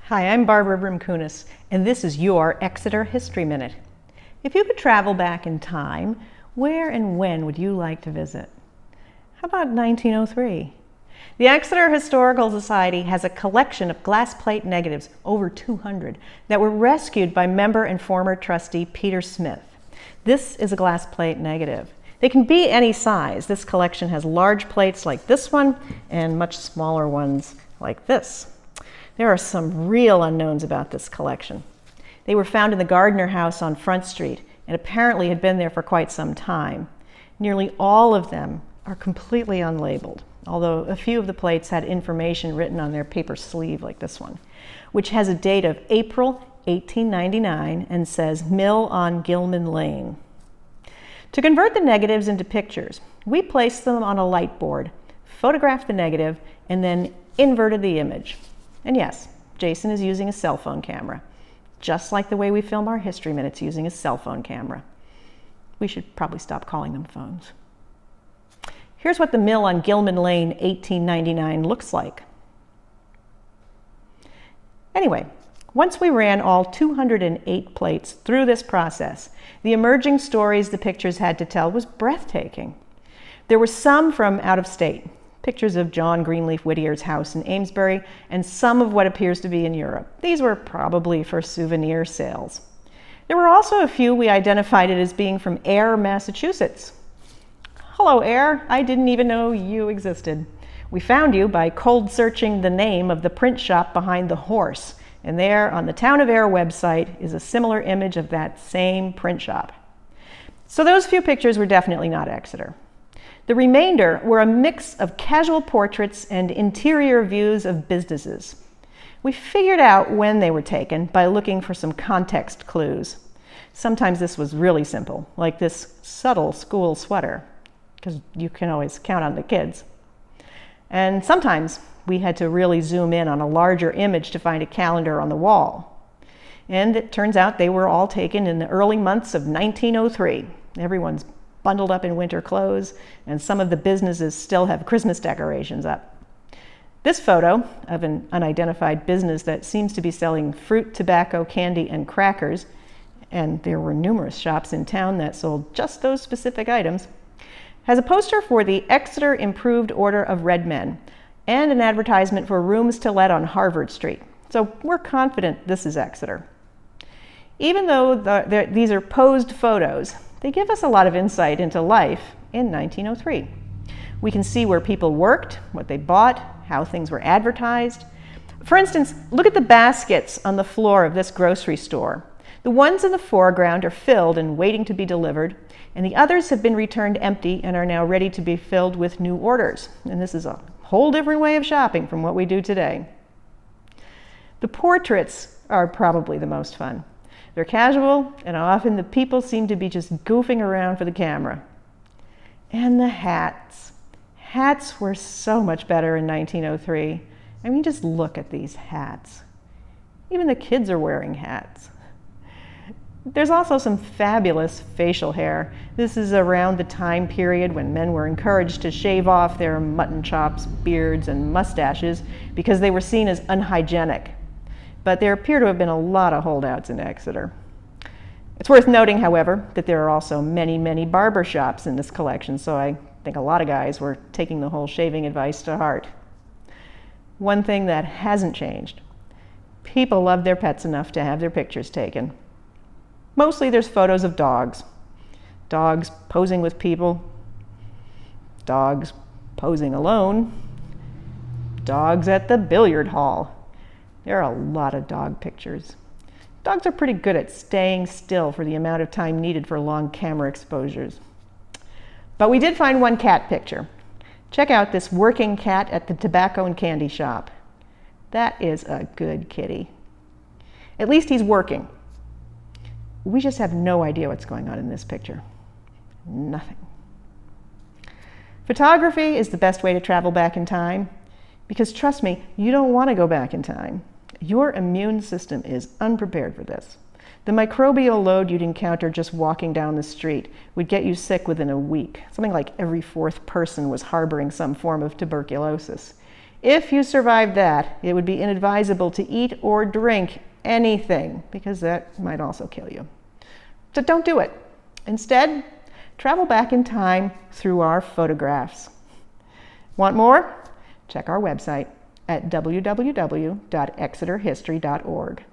Hi, I'm Barbara Brimkunis, and this is your Exeter History Minute. If you could travel back in time, where and when would you like to visit? How about 1903? The Exeter Historical Society has a collection of glass plate negatives, over 200, that were rescued by member and former trustee Peter Smith. This is a glass plate negative. They can be any size. This collection has large plates like this one and much smaller ones like this. There are some real unknowns about this collection. They were found in the Gardner house on Front Street and apparently had been there for quite some time. Nearly all of them are completely unlabeled, although a few of the plates had information written on their paper sleeve like this one, which has a date of April 1899 and says Mill on Gilman Lane. To convert the negatives into pictures, we placed them on a light board, photographed the negative, and then inverted the image. And yes, Jason is using a cell phone camera, just like the way we film our history minutes using a cell phone camera. We should probably stop calling them phones. Here's what the Mill on Gilman Lane 1899 looks like. Anyway, once we ran all 208 plates through this process, the emerging stories the pictures had to tell was breathtaking. There were some from out of state, pictures of John Greenleaf Whittier's house in Amesbury, and some of what appears to be in Europe. These were probably for souvenir sales. There were also a few we identified as being from Ayer, Massachusetts. Hello, Ayer. I didn't even know you existed. We found you by cold searching the name of the print shop behind the horse, and there on the Town of Ayer website is a similar image of that same print shop. So those few pictures were definitely not Exeter. The remainder were a mix of casual portraits and interior views of businesses. We figured out when they were taken by looking for some context clues. Sometimes this was really simple, like this subtle school sweater, because you can always count on the kids. And sometimes we had to really zoom in on a larger image to find a calendar on the wall. And it turns out they were all taken in the early months of 1903. Everyone's bundled up in winter clothes, and some of the businesses still have Christmas decorations up. This photo of an unidentified business that seems to be selling fruit, tobacco, candy, and crackers, and there were numerous shops in town that sold just those specific items, has a poster for the Exeter Improved Order of Red Men and an advertisement for rooms to let on Harvard Street. So we're confident this is Exeter. Even though these are posed photos, they give us a lot of insight into life in 1903. We can see where people worked, what they bought, how things were advertised. For instance, look at the baskets on the floor of this grocery store. The ones in the foreground are filled and waiting to be delivered, and the others have been returned empty and are now ready to be filled with new orders. And this is a whole different way of shopping from what we do today. The portraits are probably the most fun. They're casual, and often the people seem to be just goofing around for the camera. And the hats. Hats were so much better in 1903. I mean, just look at these hats. Even the kids are wearing hats. There's also some fabulous facial hair. This is around the time period when men were encouraged to shave off their mutton chops, beards, and mustaches because they were seen as unhygienic. But there appear to have been a lot of holdouts in Exeter. It's worth noting, however, that there are also many, many barber shops in this collection, so I think a lot of guys were taking the whole shaving advice to heart. One thing that hasn't changed: people love their pets enough to have their pictures taken. Mostly there's photos of dogs. Dogs posing with people. Dogs posing alone. Dogs at the billiard hall. There are a lot of dog pictures. Dogs are pretty good at staying still for the amount of time needed for long camera exposures. But we did find one cat picture. Check out this working cat at the tobacco and candy shop. That is a good kitty. At least he's working. We just have no idea what's going on in this picture. Nothing. Photography is the best way to travel back in time, because trust me, you don't want to go back in time. Your immune system is unprepared for this. The microbial load you'd encounter just walking down the street would get you sick within a week. Something like every fourth person was harboring some form of tuberculosis. If you survived that, it would be inadvisable to eat or drink anything, because that might also kill you. So don't do it. Instead, travel back in time through our photographs. Want more? Check our website at www.exeterhistory.org.